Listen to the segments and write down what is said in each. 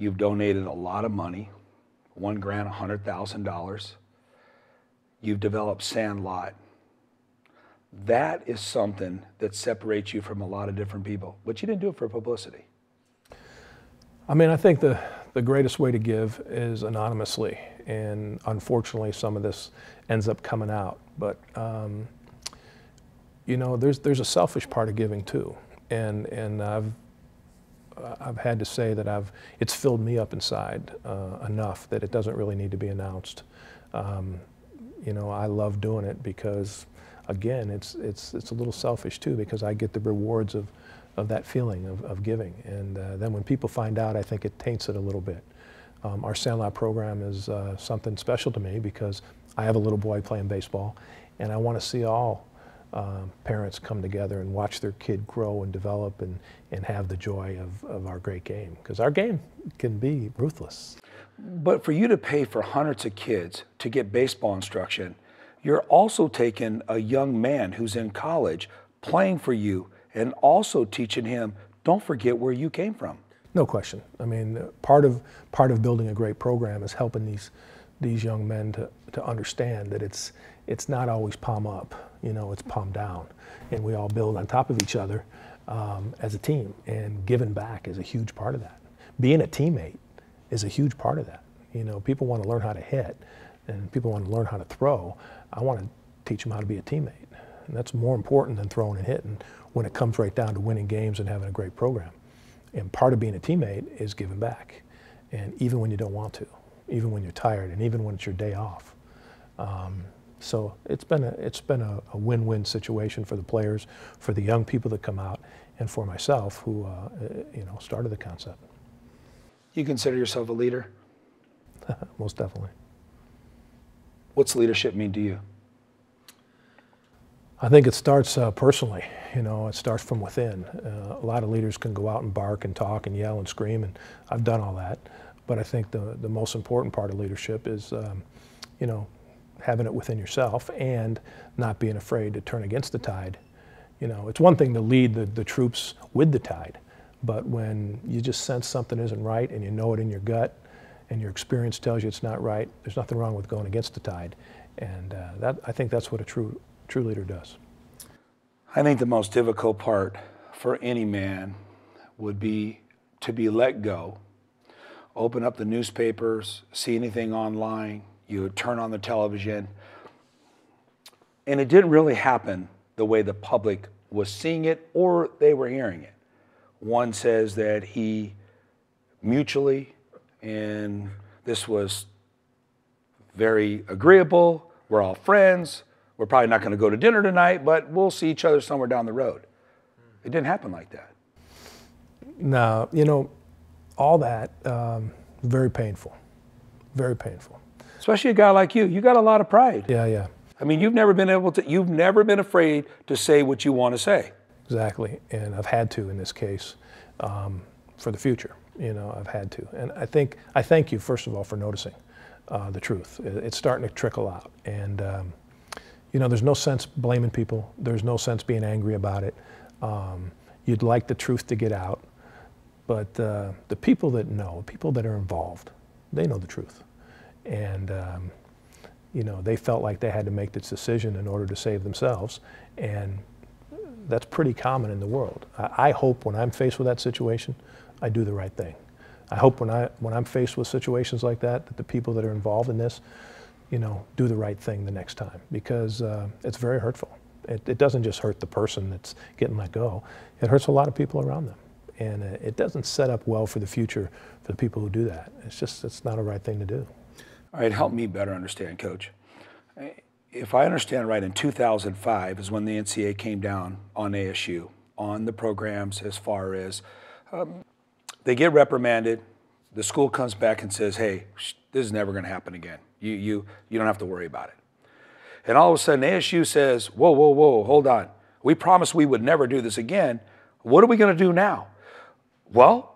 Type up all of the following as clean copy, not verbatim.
You've donated a lot of money, one grant, $100,000. You've developed Sandlot. That is something that separates you from a lot of different people, but you didn't do it for publicity. I mean, I think the greatest way to give is anonymously, and unfortunately some of this ends up coming out. But you know, there's a selfish part of giving too, and I've had to say that it's filled me up inside enough that it doesn't really need to be announced. You know, I love doing it because, again, it's a little selfish too, because I get the rewards of that feeling of giving. And then when people find out, I think it taints it a little bit. Our Sandlot program is something special to me because I have a little boy playing baseball, and I want to see all parents come together and watch their kid grow and develop and have the joy of our great game, because our game can be ruthless. But for you to pay for hundreds of kids to get baseball instruction, you're also taking a young man who's in college playing for you and also teaching him, don't forget where you came from. No question. I mean, part of building a great program is helping these young men to understand that it's not always palm up, you know, it's palm down. And we all build on top of each other as a team, and giving back is a huge part of that. Being a teammate is a huge part of that. You know, people want to learn how to hit and people want to learn how to throw. I want to teach them how to be a teammate. And that's more important than throwing and hitting when it comes right down to winning games and having a great program. And part of being a teammate is giving back. And even when you don't want to, even when you're tired, and even when it's your day off. So it's been a win-win situation for the players, for the young people that come out, and for myself, who you know, started the concept. You consider yourself a leader? Most definitely. What's leadership mean to you? I think it starts personally. You know, it starts from within. A lot of leaders can go out and bark and talk and yell and scream, and I've done all that. But I think the most important part of leadership is, you know, having it within yourself and not being afraid to turn against the tide. You know, it's one thing to lead the troops with the tide, but when you just sense something isn't right and you know it in your gut and your experience tells you it's not right, there's nothing wrong with going against the tide. And I think that's what a true leader does. I think the most difficult part for any man would be to be let go, open up the newspapers, see anything online, you would turn on the television, and it didn't really happen the way the public was seeing it or they were hearing it. One says that he mutually, and this was very agreeable, we're all friends, we're probably not going to go to dinner tonight, but we'll see each other somewhere down the road. It didn't happen like that. No, you know, all that, very painful, very painful. Especially a guy like you. You got a lot of pride. Yeah, yeah. I mean, you've never been afraid to say what you want to say. Exactly, and I've had to in this case for the future. You know, I've had to. And I thank you, first of all, for noticing the truth. It's starting to trickle out. And, you know, there's no sense blaming people. There's no sense being angry about it. You'd like the truth to get out. But the people that know, people that are involved, they know the truth. And, you know, they felt like they had to make this decision in order to save themselves. And that's pretty common in the world. I hope when I'm faced with that situation, I do the right thing. I hope when I'm faced with situations like that the people that are involved in this, you know, do the right thing the next time, because it's very hurtful. It doesn't just hurt the person that's getting let go. It hurts a lot of people around them. And it doesn't set up well for the future for the people who do that. It's not a right thing to do. All right, help me better understand, Coach. If I understand right, in 2005 is when the NCAA came down on ASU, on the programs, as far as they get reprimanded, the school comes back and says, hey, this is never going to happen again. You don't have to worry about it. And all of a sudden ASU says, whoa, whoa, whoa, hold on. We promised we would never do this again. What are we going to do now? Well,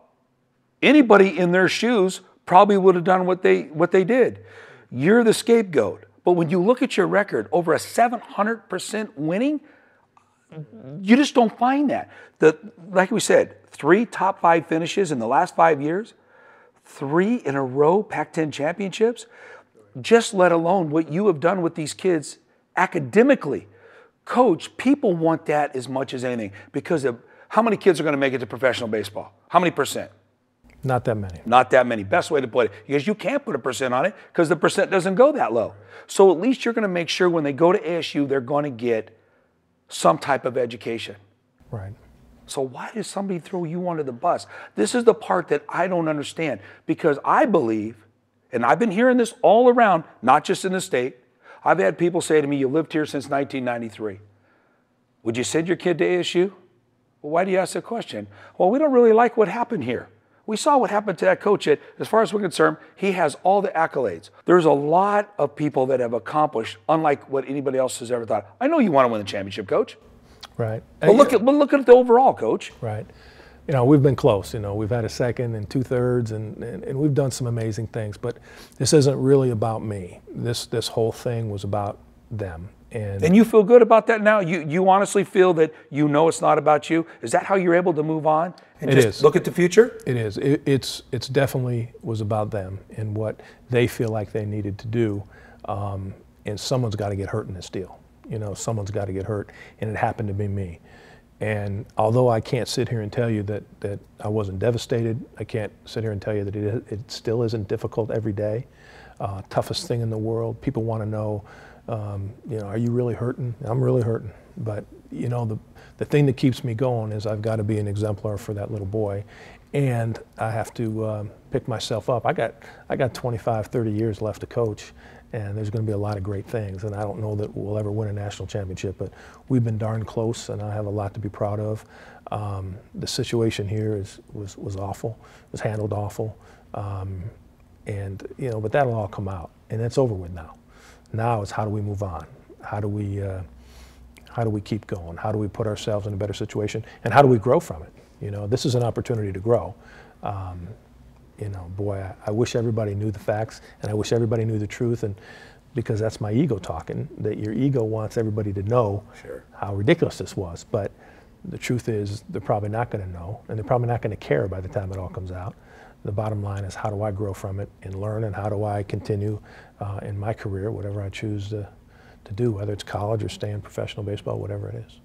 anybody in their shoes probably would have done what they did. You're the scapegoat. But when you look at your record, over a 700% winning, you just don't find that. Like we said, 3 top 5 finishes in the last 5 years, 3 in a row Pac-10 championships, just let alone what you have done with these kids academically. Coach, people want that as much as anything because of how many kids are going to make it to professional baseball? How many percent? Not that many. Not that many. Best way to put it, because you can't put a percent on it because the percent doesn't go that low. So at least you're going to make sure when they go to ASU, they're going to get some type of education. Right. So why does somebody throw you under the bus? This is the part that I don't understand, because I believe, and I've been hearing this all around, not just in the state. I've had people say to me, you lived here since 1993. Would you send your kid to ASU? Well, why do you ask that question? Well, we don't really like what happened here. We saw what happened to that coach. As far as we're concerned, he has all the accolades. There's a lot of people that have accomplished, unlike what anybody else has ever thought. I know you want to win the championship, Coach. Right. But look at the overall, Coach. Right. You know, we've been close. You know, we've had a second and 2/3, and we've done some amazing things. But this isn't really about me. This whole thing was about them. And you feel good about that now? You honestly feel that you know it's not about you? Is that how you're able to move on and just look at the future? It is. It's definitely was about them and what they feel like they needed to do. And someone's got to get hurt in this deal. You know, someone's got to get hurt, and it happened to be me. And although I can't sit here and tell you that I wasn't devastated, I can't sit here and tell you that it still isn't difficult every day. Toughest thing in the world. People want to know, you know, are you really hurting? I'm really hurting. But, you know, the thing that keeps me going is I've got to be an exemplar for that little boy. And I have to pick myself up. I got 25, 30 years left to coach. And there's going to be a lot of great things. And I don't know that we'll ever win a national championship, but we've been darn close, and I have a lot to be proud of. The situation here was awful. It was handled awful. And, you know, but that'll all come out, and it's over with now. Now it's how do we move on? How do we keep going? How do we put ourselves in a better situation? And how do we grow from it? You know, this is an opportunity to grow. You know, boy, I wish everybody knew the facts, and I wish everybody knew the truth, and because that's my ego talking, that your ego wants everybody to know how ridiculous this was. But the truth is they're probably not going to know, and they're probably not going to care by the time it all comes out. The bottom line is how do I grow from it and learn, and how do I continue in my career, whatever I choose to do, whether it's college or stay in professional baseball, whatever it is.